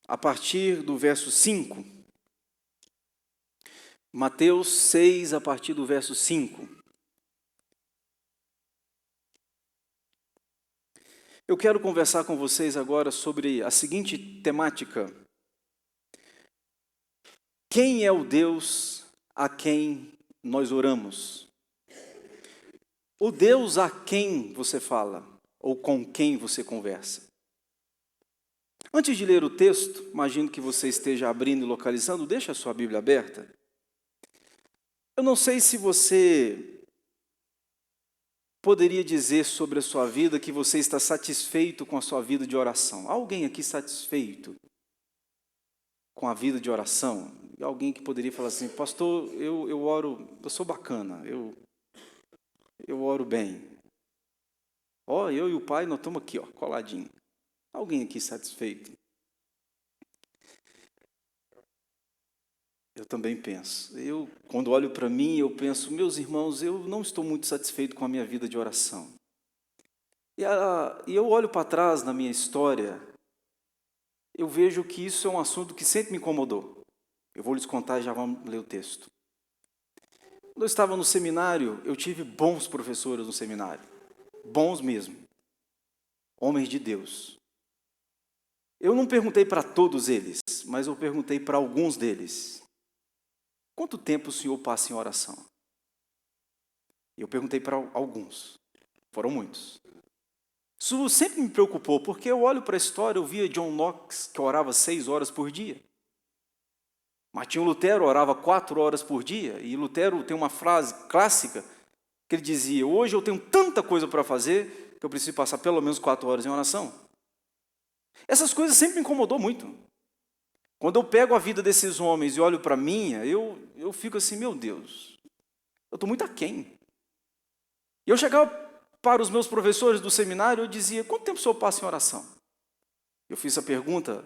a partir do verso 5. Mateus 6, a partir do verso 5. Eu quero conversar com vocês agora sobre a seguinte temática. Quem é o Deus a quem nós oramos? O Deus a quem você fala, ou com quem você conversa. Antes de ler o texto, imagino que você esteja abrindo e localizando, deixa a sua Bíblia aberta. Eu não sei se você poderia dizer sobre a sua vida que você está satisfeito com a sua vida de oração. Há alguém aqui satisfeito com a vida de oração? E alguém que poderia falar assim, pastor, eu oro, eu sou bacana, eu oro bem. Eu e o pai, nós estamos aqui, coladinho. Alguém aqui satisfeito? Eu também penso. Quando olho para mim, eu penso, meus irmãos, eu não estou muito satisfeito com a minha vida de oração. E eu olho para trás na minha história, eu vejo que isso é um assunto que sempre me incomodou. Eu vou lhes contar e já vamos ler o texto. Quando eu estava no seminário, eu tive bons professores no seminário. Bons mesmo. Homens de Deus. Eu não perguntei para todos eles, mas eu perguntei para alguns deles. Quanto tempo o senhor passa em oração? Eu perguntei para alguns. Foram muitos. Isso sempre me preocupou, porque eu olho para a história, eu via John Knox, que orava 6 horas por dia. Martinho Lutero orava 4 horas por dia, e Lutero tem uma frase clássica, que ele dizia, hoje eu tenho tanta coisa para fazer, que eu preciso passar pelo menos 4 horas em oração. Essas coisas sempre me incomodou muito. Quando eu pego a vida desses homens e olho para a minha, eu fico assim, meu Deus, eu estou muito aquém. E eu chegava para os meus professores do seminário, eu dizia, quanto tempo o senhor passa em oração? Eu fiz a pergunta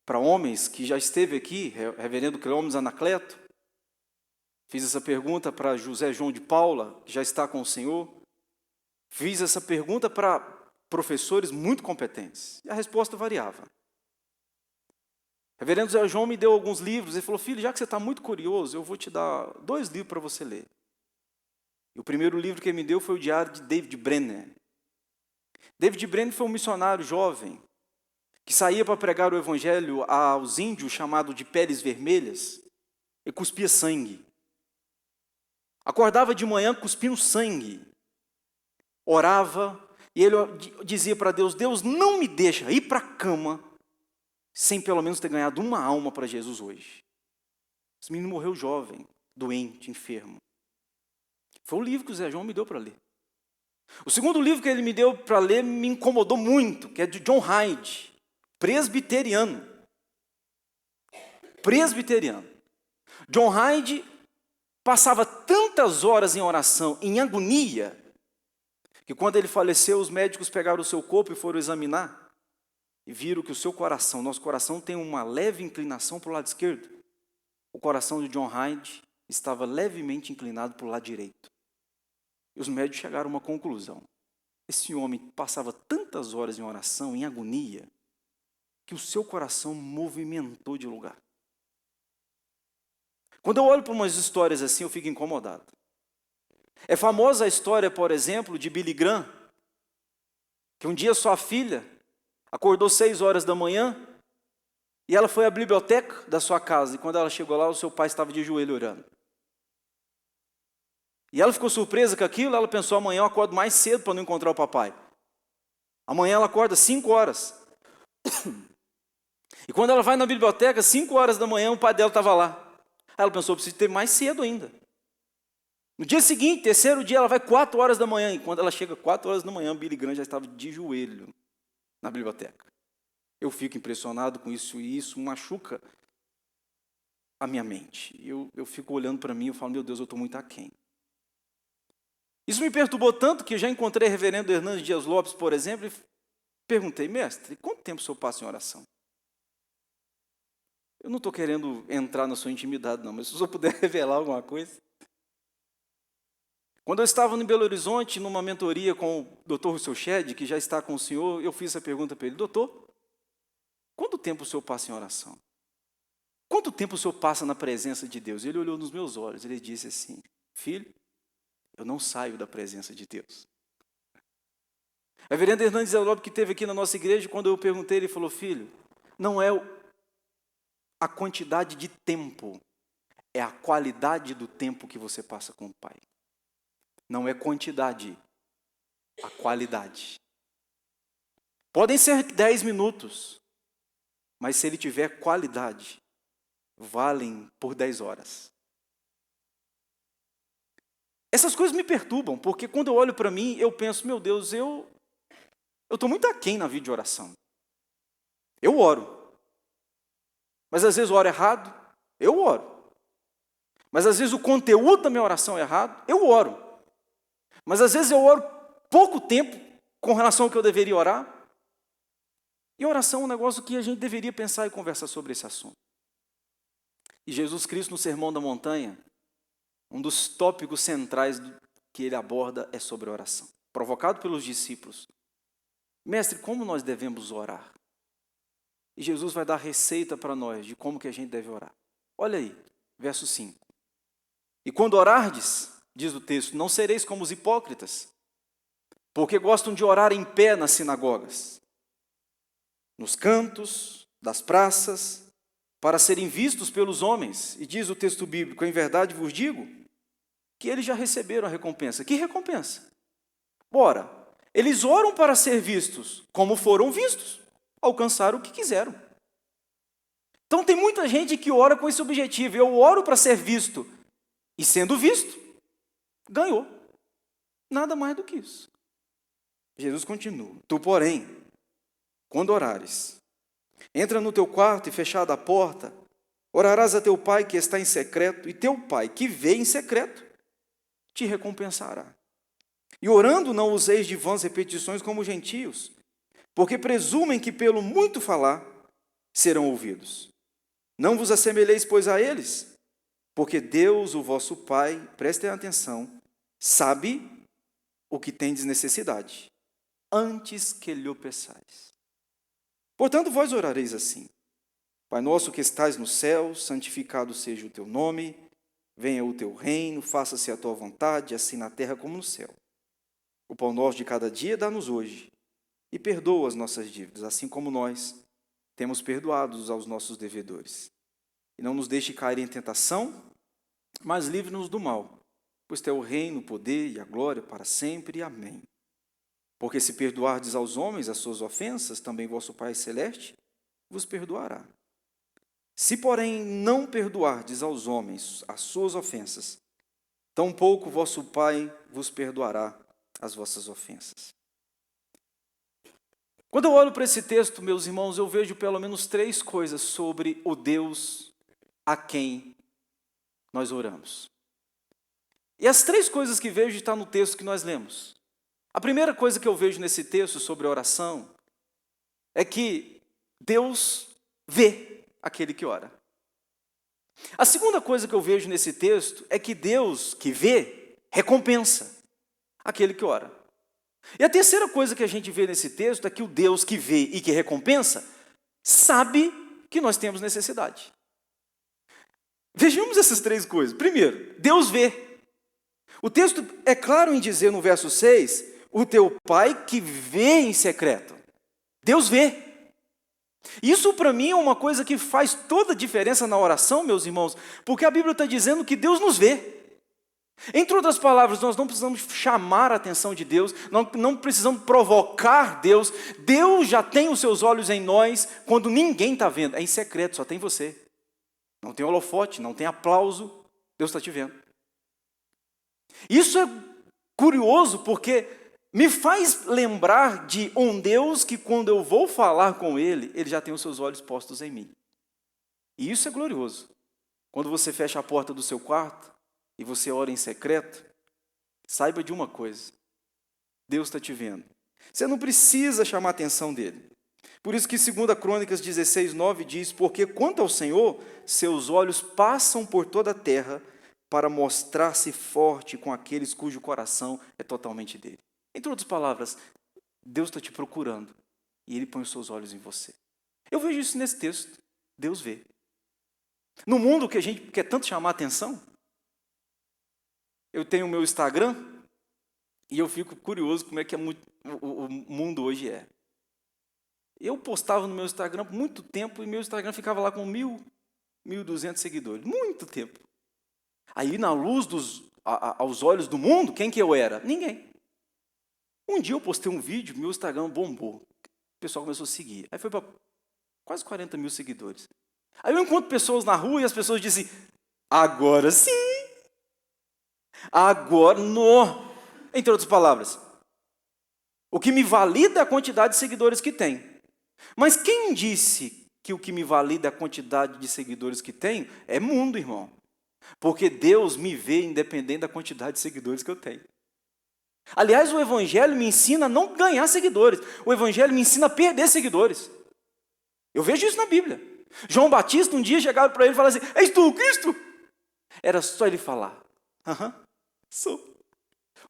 para homens que já esteve aqui, reverendo Cleomes Anacleto. Fiz essa pergunta para José João de Paula, que já está com o Senhor. Fiz essa pergunta para professores muito competentes. E a resposta variava. Reverendo José João me deu alguns livros. Ele falou, filho, já que você está muito curioso, eu vou te dar 2 livros para você ler. E o primeiro livro que ele me deu foi o Diário de David Brenner. David Brenner foi um missionário jovem que saía para pregar o evangelho aos índios, chamado de peles vermelhas, e cuspia sangue. Acordava de manhã cuspindo sangue. Orava, e ele dizia para Deus, Deus, não me deixa ir para a cama sem pelo menos ter ganhado uma alma para Jesus hoje. Esse menino morreu jovem, doente, enfermo. Foi o livro que o Zé João me deu para ler. O segundo livro que ele me deu para ler me incomodou muito, que é de John Hyde, presbiteriano. John Hyde passava tantas horas em oração, em agonia, que quando ele faleceu, os médicos pegaram o seu corpo e foram examinar. E viram que o seu coração, nosso coração tem uma leve inclinação para o lado esquerdo. O coração de John Hyde estava levemente inclinado para o lado direito. E os médicos chegaram a uma conclusão. Esse homem passava tantas horas em oração, em agonia, que o seu coração movimentou de lugar. Quando eu olho para umas histórias assim, eu fico incomodado. É famosa a história, por exemplo, de Billy Graham, que um dia sua filha acordou 6 horas da manhã e ela foi à biblioteca da sua casa. E quando ela chegou lá, o seu pai estava de joelho orando. E ela ficou surpresa com aquilo, ela pensou, amanhã eu acordo mais cedo para não encontrar o papai. Amanhã ela acorda 5 horas. E quando ela vai na biblioteca, 5 horas da manhã, o pai dela estava lá. Aí ela pensou, preciso ter mais cedo ainda. No dia seguinte, terceiro dia, ela vai 4 horas da manhã. E quando ela chega 4 horas da manhã, Billy Graham já estava de joelho na biblioteca. Eu fico impressionado com isso e isso machuca a minha mente. Eu fico olhando para mim e falo, meu Deus, eu estou muito aquém. Isso me perturbou tanto que eu já encontrei o reverendo Hernandes Dias Lopes, por exemplo, e perguntei, mestre, quanto tempo o senhor passa em oração? Eu não estou querendo entrar na sua intimidade, não, mas se o senhor puder revelar alguma coisa. Quando eu estava em Belo Horizonte, numa mentoria com o Dr. Russell Shedd, que já está com o senhor, eu fiz essa pergunta para ele, doutor, quanto tempo o senhor passa em oração? Quanto tempo o senhor passa na presença de Deus? Ele olhou nos meus olhos, ele disse assim: filho, eu não saio da presença de Deus. A reverenda Hernandes Lopes, que esteve aqui na nossa igreja, quando eu perguntei, ele falou: filho, não é a quantidade de tempo, é a qualidade do tempo que você passa com o Pai. Não é quantidade, a qualidade. Podem ser 10 minutos, mas se ele tiver qualidade, valem por 10 horas. Essas coisas me perturbam, porque quando eu olho para mim, eu penso: meu Deus, eu estou muito aquém na vida de oração. Eu oro. Mas às vezes eu oro errado, eu oro. Mas às vezes o conteúdo da minha oração é errado, eu oro. Mas às vezes eu oro pouco tempo com relação ao que eu deveria orar. E oração é um negócio que a gente deveria pensar e conversar sobre esse assunto. E Jesus Cristo, no Sermão da Montanha, um dos tópicos centrais que ele aborda é sobre a oração. Provocado pelos discípulos: mestre, como nós devemos orar? E Jesus vai dar receita para nós de como que a gente deve orar. Olha aí, verso 5. E quando orardes, diz o texto, não sereis como os hipócritas, porque gostam de orar em pé nas sinagogas, nos cantos das praças, para serem vistos pelos homens. E diz o texto bíblico: em verdade vos digo que eles já receberam a recompensa. Que recompensa? Ora, eles oram para ser vistos, como foram vistos, alcançaram o que quiseram. Então tem muita gente que ora com esse objetivo: eu oro para ser visto, e sendo visto, ganhou. Nada mais do que isso. Jesus continua: tu, porém, quando orares, entra no teu quarto e fechada a porta, orarás a teu pai que está em secreto, e teu pai que vê em secreto te recompensará. E orando não useis de vãs repetições como os gentios, porque presumem que pelo muito falar serão ouvidos. Não vos assemelheis, pois, a eles, porque Deus, o vosso Pai, prestem atenção, sabe o que tendes necessidade, antes que lhe o peçais. Portanto, vós orareis assim: Pai nosso que estais no céu, santificado seja o teu nome, venha o teu reino, faça-se a tua vontade, assim na terra como no céu. O pão nosso de cada dia dá-nos hoje, e perdoa as nossas dívidas, assim como nós temos perdoado aos nossos devedores. E não nos deixe cair em tentação, mas livre-nos do mal, pois teu reino, o poder e a glória para sempre. Amém. Porque se perdoardes aos homens as suas ofensas, também vosso Pai Celeste vos perdoará. Se, porém, não perdoardes aos homens as suas ofensas, tampouco vosso Pai vos perdoará as vossas ofensas. Quando eu olho para esse texto, meus irmãos, eu vejo pelo menos 3 coisas sobre o Deus a quem nós oramos. E as 3 coisas que vejo estão no texto que nós lemos. A primeira coisa que eu vejo nesse texto sobre a oração é que Deus vê aquele que ora. A segunda coisa que eu vejo nesse texto é que Deus que vê recompensa aquele que ora. E a terceira coisa que a gente vê nesse texto é que o Deus que vê e que recompensa sabe que nós temos necessidade. Vejamos essas 3 coisas. Primeiro, Deus vê. O texto é claro em dizer no verso 6, o teu Pai que vê em secreto. Deus vê. Isso para mim é uma coisa que faz toda a diferença na oração, meus irmãos, porque a Bíblia está dizendo que Deus nos vê. Entre outras palavras, nós não precisamos chamar a atenção de Deus, não precisamos provocar Deus. Deus já tem os seus olhos em nós quando ninguém está vendo. É em secreto, só tem você. Não tem holofote, não tem aplauso, Deus está te vendo. Isso é curioso porque me faz lembrar de um Deus que quando eu vou falar com Ele, Ele já tem os seus olhos postos em mim. E isso é glorioso. Quando você fecha a porta do seu quarto e você ora em secreto, saiba de uma coisa: Deus está te vendo. Você não precisa chamar a atenção dele. Por isso que 2 Crônicas 16:9 diz: porque quanto ao Senhor, seus olhos passam por toda a terra para mostrar-se forte com aqueles cujo coração é totalmente dele. Entre outras palavras, Deus está te procurando e Ele põe os seus olhos em você. Eu vejo isso nesse texto. Deus vê. No mundo que a gente quer tanto chamar a atenção, eu tenho o meu Instagram e eu fico curioso como é que o mundo hoje é. Eu postava no meu Instagram por muito tempo e meu Instagram ficava lá com 1.200 seguidores. Muito tempo. Aí, na luz aos olhos do mundo, quem que eu era? Ninguém. Um dia eu postei um vídeo, meu Instagram bombou. O pessoal começou a seguir. Aí foi para quase 40 mil seguidores. Aí eu encontro pessoas na rua e as pessoas dizem, agora sim. Agora, não. Entre outras palavras, o que me valida é a quantidade de seguidores que tem. Mas quem disse que o que me valida é a quantidade de seguidores que tenho é mundo, irmão. Porque Deus me vê independente da quantidade de seguidores que eu tenho. Aliás, o Evangelho me ensina a não ganhar seguidores. O Evangelho me ensina a perder seguidores. Eu vejo isso na Bíblia. João Batista, um dia chegaram para ele e falaram assim, és tu o Cristo? Era só ele falar, aham, sou.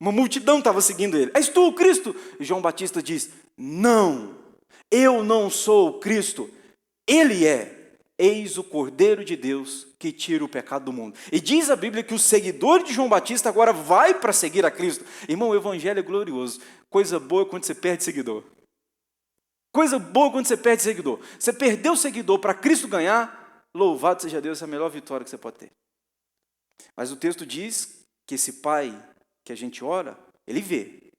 Uma multidão estava seguindo ele. És tu o Cristo? E João Batista diz, não, eu não sou o Cristo. Ele é. Eis o Cordeiro de Deus que tira o pecado do mundo. E diz a Bíblia que o seguidor de João Batista agora vai para seguir a Cristo. Irmão, o Evangelho é glorioso. Coisa boa quando você perde seguidor. Coisa boa quando você perde seguidor. Você perdeu o seguidor para Cristo ganhar, louvado seja Deus, essa é a melhor vitória que você pode ter. Mas o texto diz que esse Pai que a gente ora, Ele vê.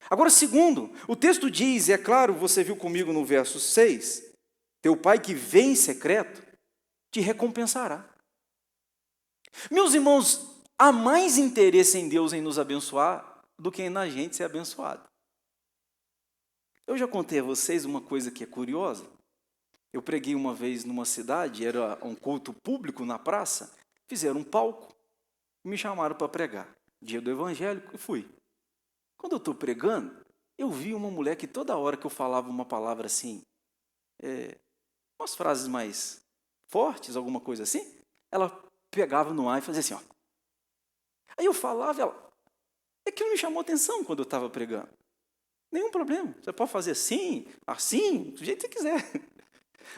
Agora, segundo, o texto diz, e é claro, você viu comigo no verso 6, teu Pai que vê em secreto, te recompensará. Meus irmãos, há mais interesse em Deus em nos abençoar do que na gente ser abençoado. Eu já contei a vocês uma coisa que é curiosa. Eu preguei uma vez numa cidade, era um culto público na praça, fizeram um palco e me chamaram para pregar. Dia do Evangelho, e fui. Quando eu estou pregando, eu vi uma mulher que toda hora que eu falava uma palavra assim, umas frases mais fortes, alguma coisa assim, ela pegava no ar e fazia assim, ó. Aí eu falava, ela... Aquilo me chamou atenção quando eu estava pregando. Nenhum problema, você pode fazer assim, do jeito que você quiser.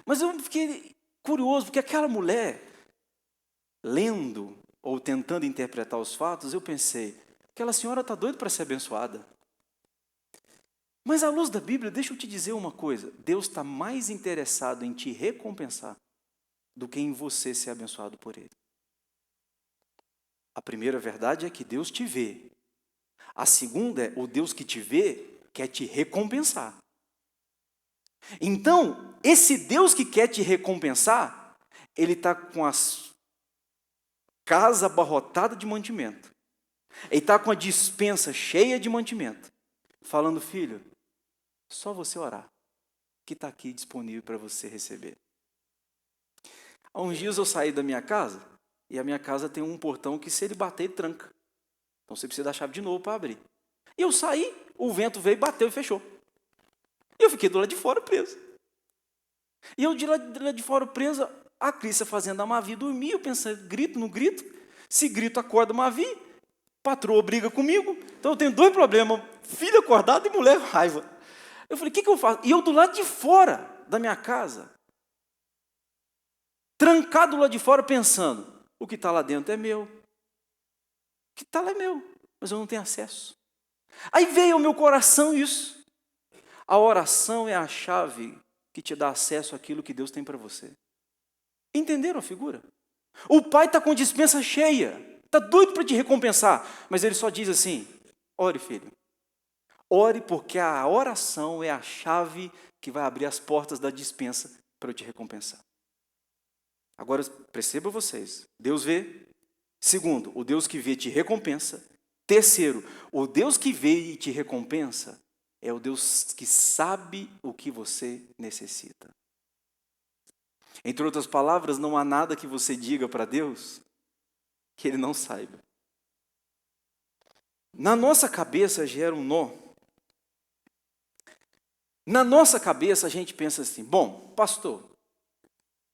Mas eu fiquei curioso, porque aquela mulher, lendo ou tentando interpretar os fatos, eu pensei, aquela senhora está doida para ser abençoada. Mas à luz da Bíblia, deixa eu te dizer uma coisa, Deus está mais interessado em te recompensar do que em você ser abençoado por Ele. A primeira verdade é que Deus te vê. A segunda é, o Deus que te vê quer te recompensar. Então, esse Deus que quer te recompensar, Ele está com a casa abarrotada de mantimento. Ele está com a despensa cheia de mantimento. Falando, filho, só você orar, que está aqui disponível para você receber. Há uns dias eu saí da minha casa, e a minha casa tem um portão que se ele bater, ele tranca. Então você precisa da chave de novo para abrir. E eu saí, o vento veio, bateu e fechou. E eu fiquei do lado de fora preso. E eu de lá de fora preso, a Crícia fazendo a Mavi dormir, eu pensando, grito, não grito? Se grito, acorda a Mavi, patroa briga comigo, então eu tenho dois problemas, filho acordado e mulher com raiva. Eu falei, o que eu faço? E eu do lado de fora da minha casa, trancado lá de fora pensando, o que está lá dentro é meu. O que está lá é meu, mas eu não tenho acesso. Aí veio ao meu coração isso. A oração é a chave que te dá acesso àquilo que Deus tem para você. Entenderam a figura? O pai está com dispensa cheia, está doido para te recompensar, mas ele só diz assim, ore filho, ore porque a oração é a chave que vai abrir as portas da dispensa para eu te recompensar. Agora, percebam vocês, Deus vê. Segundo, o Deus que vê te recompensa. Terceiro, o Deus que vê e te recompensa é o Deus que sabe o que você necessita. Entre outras palavras, não há nada que você diga para Deus que Ele não saiba. Na nossa cabeça gera um nó. Na nossa cabeça a gente pensa assim, bom, pastor,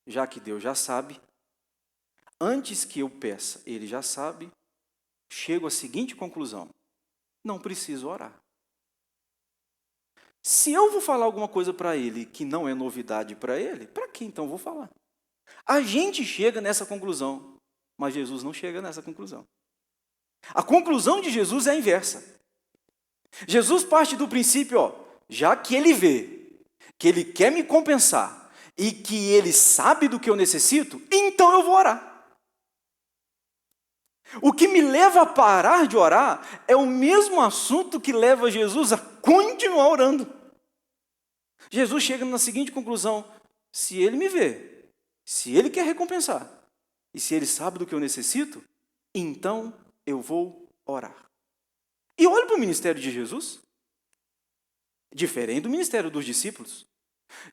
já que Deus já sabe, antes que eu peça, Ele já sabe, chego à seguinte conclusão, não preciso orar. Se eu vou falar alguma coisa para ele que não é novidade para ele, para que então eu vou falar? A gente chega nessa conclusão, mas Jesus não chega nessa conclusão. A conclusão de Jesus é a inversa. Jesus parte do princípio, já que ele vê, que ele quer me compensar e que ele sabe do que eu necessito, então eu vou orar. O que me leva a parar de orar é o mesmo assunto que leva Jesus a continuar orando. Jesus chega na seguinte conclusão: se ele me vê, se ele quer recompensar, e se ele sabe do que eu necessito, então eu vou orar. E olha para o ministério de Jesus, diferente do ministério dos discípulos.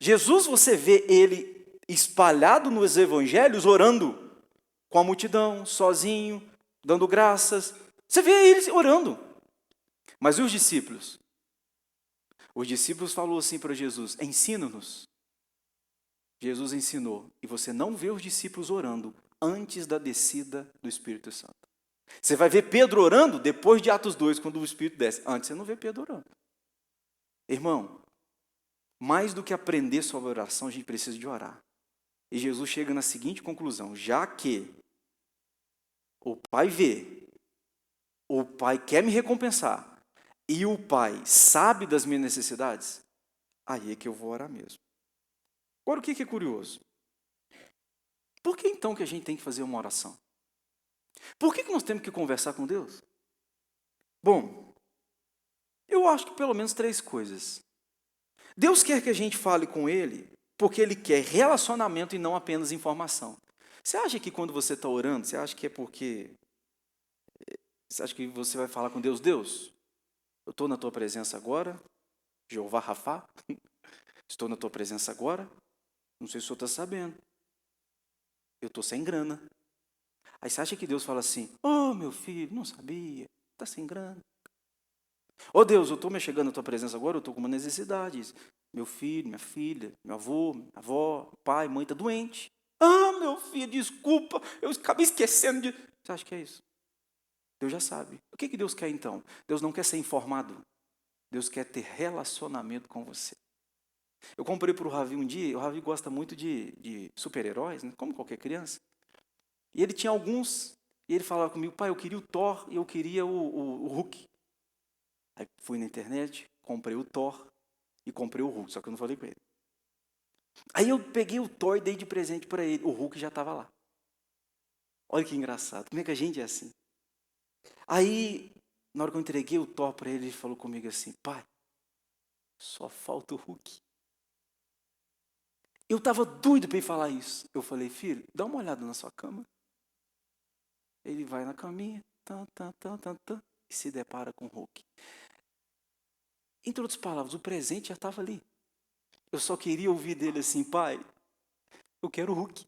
Jesus, você vê ele espalhado nos evangelhos, orando com a multidão, sozinho, dando graças. Você vê ele orando. Mas e os discípulos? Os discípulos falaram assim para Jesus: ensina-nos. Jesus ensinou. E você não vê os discípulos orando antes da descida do Espírito Santo. Você vai ver Pedro orando depois de Atos 2, quando o Espírito desce. Antes você não vê Pedro orando. Irmão, mais do que aprender sobre oração, a gente precisa de orar. E Jesus chega na seguinte conclusão: já que o Pai vê, o Pai quer me recompensar, e o Pai sabe das minhas necessidades, aí é que eu vou orar mesmo. Agora, o que é curioso? Por que então que a gente tem que fazer uma oração? Por que nós temos que conversar com Deus? Bom, eu acho que pelo menos 3 coisas. Deus quer que a gente fale com Ele porque Ele quer relacionamento e não apenas informação. Você acha que quando você está orando, você acha que é porque... Você acha que você vai falar com Deus? Deus, eu estou na tua presença agora, Jeová Rafá, estou na tua presença agora, não sei se o senhor está sabendo, eu estou sem grana. Aí você acha que Deus fala assim: oh, meu filho, não sabia, está sem grana. Oh, Deus, eu estou me chegando na tua presença agora, eu estou com uma necessidade. Meu filho, minha filha, meu avô, minha avó, pai, mãe está doente. Ah, meu filho, desculpa, eu acabei esquecendo de... Você acha que é isso? Deus já sabe. O que Deus quer então? Deus não quer ser informado. Deus quer ter relacionamento com você. Eu comprei para o Ravi um dia, o Ravi gosta muito de super-heróis, né? Como qualquer criança. E ele tinha alguns, e ele falava comigo: pai, eu queria o Thor e eu queria o Hulk. Aí fui na internet, comprei o Thor e comprei o Hulk, só que eu não falei com ele. Aí eu peguei o Thor e dei de presente para ele. O Hulk já estava lá. Olha que engraçado, como é que a gente é assim? Aí, na hora que eu entreguei o Thor para ele, ele falou comigo assim: pai, só falta o Hulk. Eu estava doido para ele falar isso. Eu falei: filho, dá uma olhada na sua cama. Ele vai na caminha, e se depara com o Hulk. Entre outras palavras, o presente já estava ali. Eu só queria ouvir dele assim: pai, eu quero o Hulk.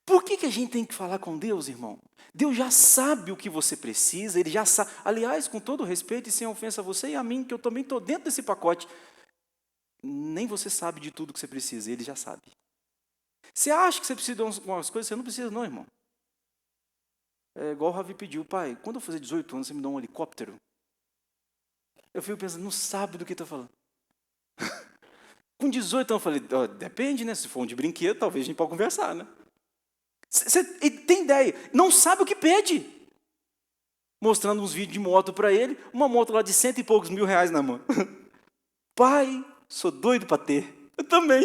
Por que a gente tem que falar com Deus, irmão? Deus já sabe o que você precisa, Ele já sabe. Aliás, com todo respeito e sem ofensa a você e a mim, que eu também estou dentro desse pacote, nem você sabe de tudo que você precisa, Ele já sabe. Você acha que você precisa de algumas coisas? Você não precisa não, irmão. É igual o Ravi pediu: pai, quando eu fazer 18 anos, você me dá um helicóptero? Eu fico pensando: não sabe do que está falando. Com 18 anos eu falei: oh, depende, né? Se for um de brinquedo, talvez a gente possa conversar, né? Você tem ideia? Não sabe o que pede. Mostrando uns vídeos de moto para ele, uma moto lá de 100 e poucos mil reais na mão. Pai, sou doido para ter. Eu também.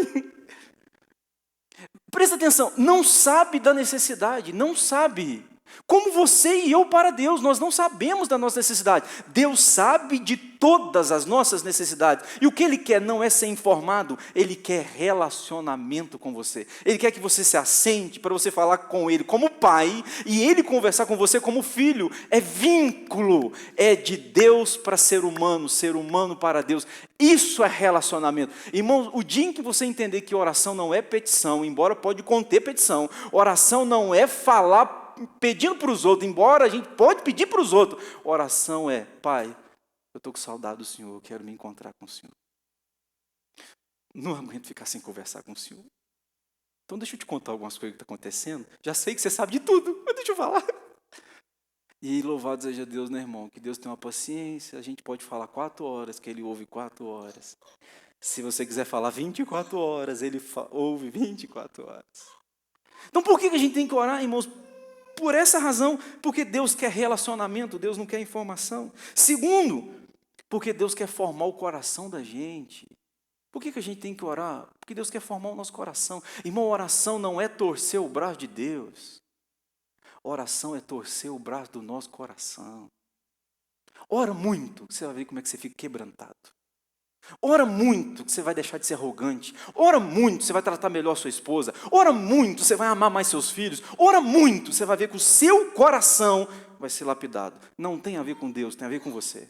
Presta atenção, não sabe da necessidade, não sabe. Como você e eu para Deus, nós não sabemos da nossa necessidade. Deus sabe de todas as nossas necessidades. E o que Ele quer não é ser informado, Ele quer relacionamento com você. Ele quer que você se assente para você falar com Ele como pai e Ele conversar com você como filho. É vínculo, é de Deus para ser humano para Deus. Isso é relacionamento. Irmãos, o dia em que você entender que oração não é petição, embora pode conter petição, oração não é falar pedindo para os outros, embora a gente pode pedir para os outros. Oração é: pai, eu estou com saudade do Senhor, eu quero me encontrar com o Senhor. Não aguento ficar sem conversar com o Senhor. Então deixa eu te contar algumas coisas que estão acontecendo. Já sei que você sabe de tudo, mas deixa eu falar. E louvado seja Deus, né, irmão? Que Deus tem uma paciência, a gente pode falar 4 horas, que Ele ouve 4 horas. Se você quiser falar 24 horas, Ele ouve 24 horas. Então por que a gente tem que orar, irmãos? Por essa razão, porque Deus quer relacionamento, Deus não quer informação. Segundo, porque Deus quer formar o coração da gente. Por que a gente tem que orar? Porque Deus quer formar o nosso coração. Irmão, oração não é torcer o braço de Deus. Oração é torcer o braço do nosso coração. Ora muito, que você vai ver como é que você fica quebrantado. Ora muito, que você vai deixar de ser arrogante. Ora muito, você vai tratar melhor sua esposa. Ora muito, você vai amar mais seus filhos. Ora muito, você vai ver que o seu coração vai ser lapidado. Não tem a ver com Deus, tem a ver com você.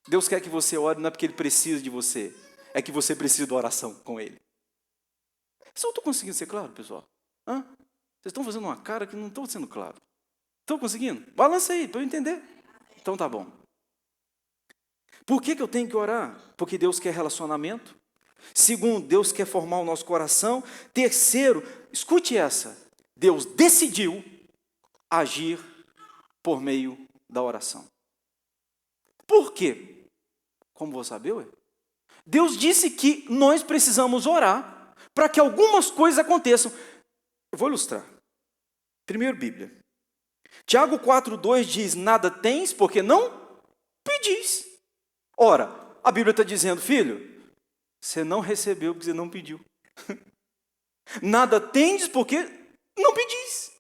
Deus quer que você ore, não é porque Ele precisa de você. É que você precisa da oração com Ele. Só estou conseguindo ser claro, pessoal? Hã? Vocês estão fazendo uma cara que não estou sendo claro. Estão conseguindo? Balança aí, para eu entender. Então tá bom. Por que eu tenho que orar? Porque Deus quer relacionamento. Segundo, Deus quer formar o nosso coração. Terceiro, escute essa. Deus decidiu agir por meio da oração. Por quê? Como vou saber, ué? Deus disse que nós precisamos orar para que algumas coisas aconteçam. Eu vou ilustrar. Primeiro, Bíblia. Tiago 4,2 diz, nada tens porque não pedis. Ora, a Bíblia está dizendo, filho, você não recebeu porque você não pediu. Nada tendes porque não pedis.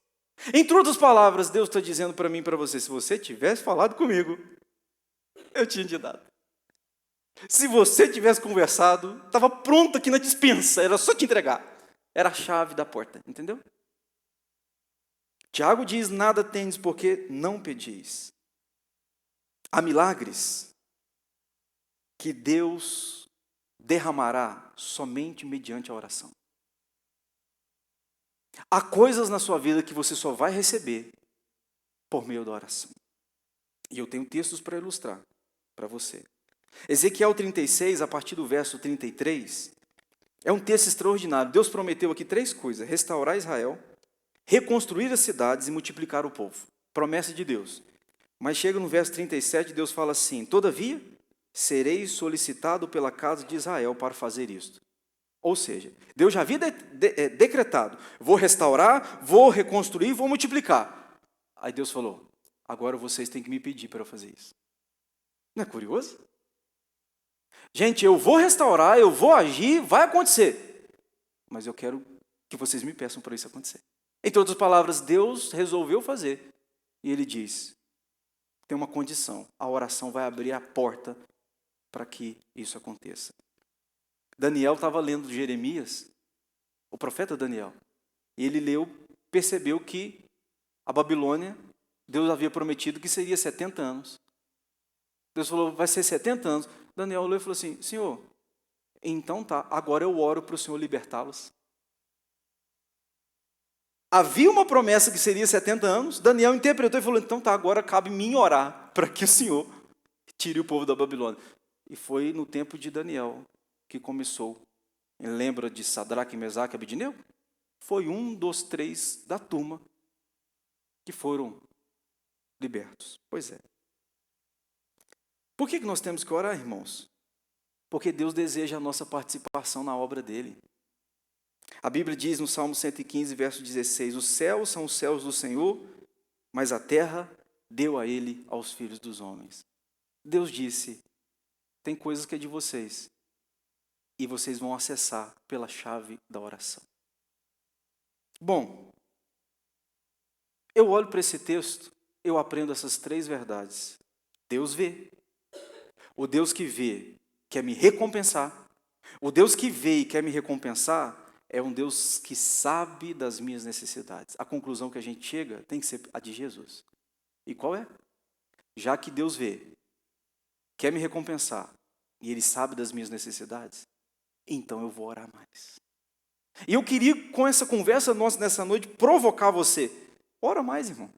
Entre outras palavras, Deus está dizendo para mim e para você, se você tivesse falado comigo, eu tinha te dado. Se você tivesse conversado, estava pronto aqui na despensa, era só te entregar. Era a chave da porta, entendeu? Tiago diz, nada tendes porque não pedis. Há milagres que Deus derramará somente mediante a oração. Há coisas na sua vida que você só vai receber por meio da oração. E eu tenho textos para ilustrar para você. Ezequiel 36, a partir do verso 33, é um texto extraordinário. Deus prometeu aqui 3 coisas: restaurar Israel, reconstruir as cidades e multiplicar o povo. Promessa de Deus. Mas chega no verso 37, Deus fala assim, todavia, serei solicitado pela casa de Israel para fazer isto. Ou seja, Deus já havia decretado, vou restaurar, vou reconstruir, vou multiplicar. Aí Deus falou, agora vocês têm que me pedir para eu fazer isso. Não é curioso? Gente, eu vou restaurar, eu vou agir, vai acontecer. Mas eu quero que vocês me peçam para isso acontecer. Em outras palavras, Deus resolveu fazer. E Ele diz, tem uma condição, a oração vai abrir a porta para que isso aconteça. Daniel estava lendo Jeremias, o profeta Daniel, e ele leu, percebeu que a Babilônia, Deus havia prometido que seria 70 anos. Deus falou, vai ser 70 anos. Daniel leu e falou assim, Senhor, então tá, agora eu oro para o Senhor libertá-los. Havia uma promessa que seria 70 anos, Daniel interpretou e falou, então tá, agora cabe mim orar para que o Senhor tire o povo da Babilônia. E foi no tempo de Daniel que começou. Lembra de Sadraque, Mesaque e Abednego? Foi um dos 3 da turma que foram libertos. Pois é. Por que nós temos que orar, irmãos? Porque Deus deseja a nossa participação na obra dele. A Bíblia diz no Salmo 115, verso 16, os céus são os céus do Senhor, mas a terra deu a ele aos filhos dos homens. Deus disse, tem coisas que é de vocês, e vocês vão acessar pela chave da oração. Bom, eu olho para esse texto, eu aprendo essas 3 verdades. Deus vê. O Deus que vê quer me recompensar. O Deus que vê e quer me recompensar é um Deus que sabe das minhas necessidades. A conclusão que a gente chega tem que ser a de Jesus. E qual é? Já que Deus vê, quer me recompensar, e Ele sabe das minhas necessidades, então eu vou orar mais. E eu queria, com essa conversa nossa nessa noite, provocar você. Ora mais, irmão.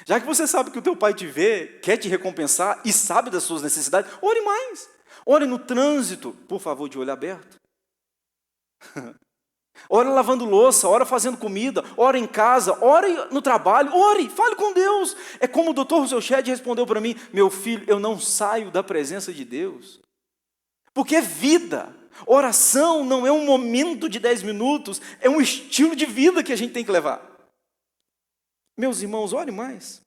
Já que você sabe que o teu pai te vê, quer te recompensar e sabe das suas necessidades, ore mais. Ore no trânsito, por favor, de olho aberto. Ora lavando louça, ora fazendo comida, ora em casa, ora no trabalho, ore, fale com Deus. É como o Dr. Rousseau Shedd respondeu para mim: meu filho, eu não saio da presença de Deus, porque é vida. Oração não é um momento de 10 minutos, é um estilo de vida que a gente tem que levar. Meus irmãos, ore mais.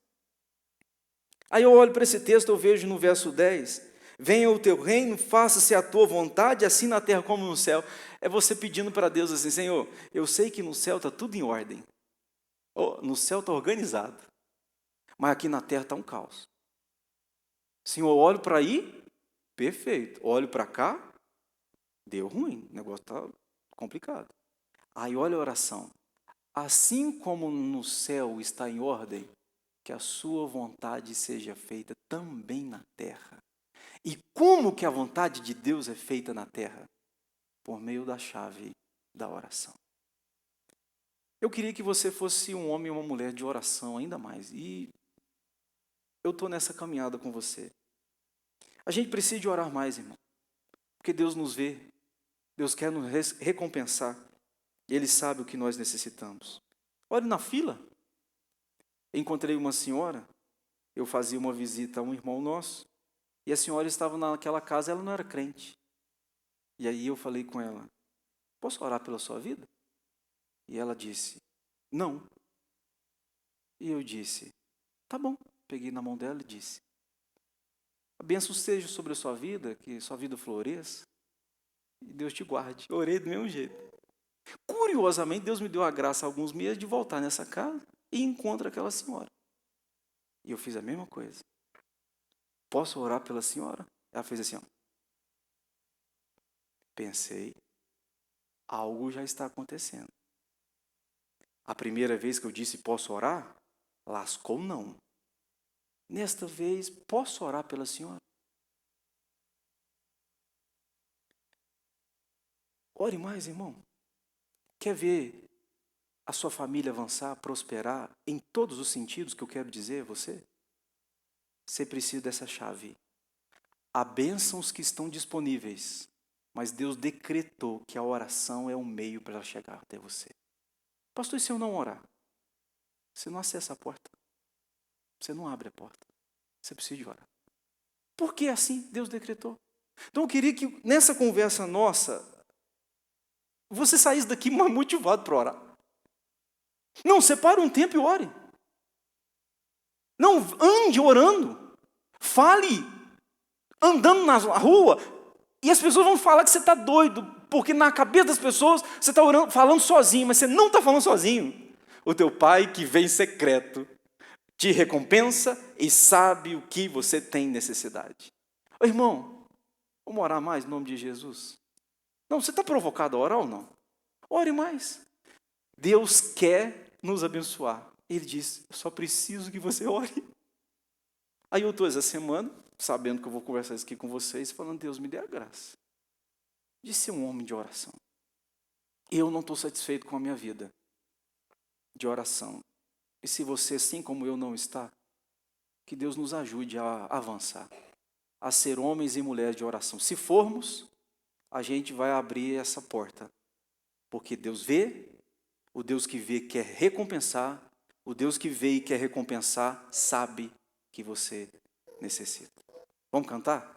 Aí eu olho para esse texto, eu vejo no verso 10, venha o teu reino, faça-se a tua vontade, assim na terra como no céu. É você pedindo para Deus assim: Senhor, eu sei que no céu está tudo em ordem, no céu está organizado, mas aqui na terra está um caos. Senhor, eu olho para aí, perfeito, olho para cá, deu ruim, o negócio está complicado. Aí olha a oração: assim como no céu está em ordem, que a sua vontade seja feita também na terra. E como que a vontade de Deus é feita na terra? Por meio da chave da oração. Eu queria que você fosse um homem e uma mulher de oração ainda mais. E eu estou nessa caminhada com você. A gente precisa de orar mais, irmão. Porque Deus nos vê. Deus quer nos recompensar. E Ele sabe o que nós necessitamos. Olhe na fila. Encontrei uma senhora. Eu fazia uma visita a um irmão nosso. E a senhora estava naquela casa, ela não era crente. E aí eu falei com ela: posso orar pela sua vida? E ela disse: não. E eu disse: tá bom. Peguei na mão dela e disse: a bênção seja sobre a sua vida, que sua vida floresça, e Deus te guarde. Eu orei do mesmo jeito. Curiosamente, Deus me deu a graça há alguns meses de voltar nessa casa e encontro aquela senhora. E eu fiz a mesma coisa. Posso orar pela senhora? Ela fez assim, ó. Pensei, algo já está acontecendo. A primeira vez que eu disse posso orar, lascou não. Nesta vez, posso orar pela senhora? Ore mais, irmão. Quer ver a sua família avançar, prosperar, em todos os sentidos que eu quero dizer a você? Você precisa dessa chave. Há bênçãos que estão disponíveis, mas Deus decretou que a oração é um meio para ela chegar até você. Pastor, e se eu não orar? Você não acessa a porta. Você não abre a porta. Você precisa de orar. Por que assim Deus decretou? Então eu queria que nessa conversa nossa, você saísse daqui mais motivado para orar. Não, separe um tempo e ore. Não, ande orando. Fale andando na rua, e as pessoas vão falar que você está doido, porque na cabeça das pessoas você está falando sozinho, mas você não está falando sozinho. O teu pai que vem em secreto te recompensa e sabe o que você tem necessidade. Ô, irmão, vamos orar mais em nome de Jesus? Não, você está provocado a orar ou não? Ore mais. Deus quer nos abençoar. Ele diz: eu só preciso que você ore. Aí eu estou essa semana, sabendo que eu vou conversar isso aqui com vocês, falando: Deus, me dê a graça de ser um homem de oração. Eu não estou satisfeito com a minha vida de oração. E se você, assim como eu, não está, que Deus nos ajude a avançar, a ser homens e mulheres de oração. Se formos, a gente vai abrir essa porta, porque Deus vê, o Deus que vê quer recompensar, o Deus que vê e quer recompensar sabe que você necessita. Vamos cantar?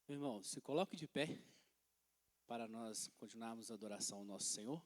Irmão, se coloque de pé para nós continuarmos a adoração ao nosso Senhor.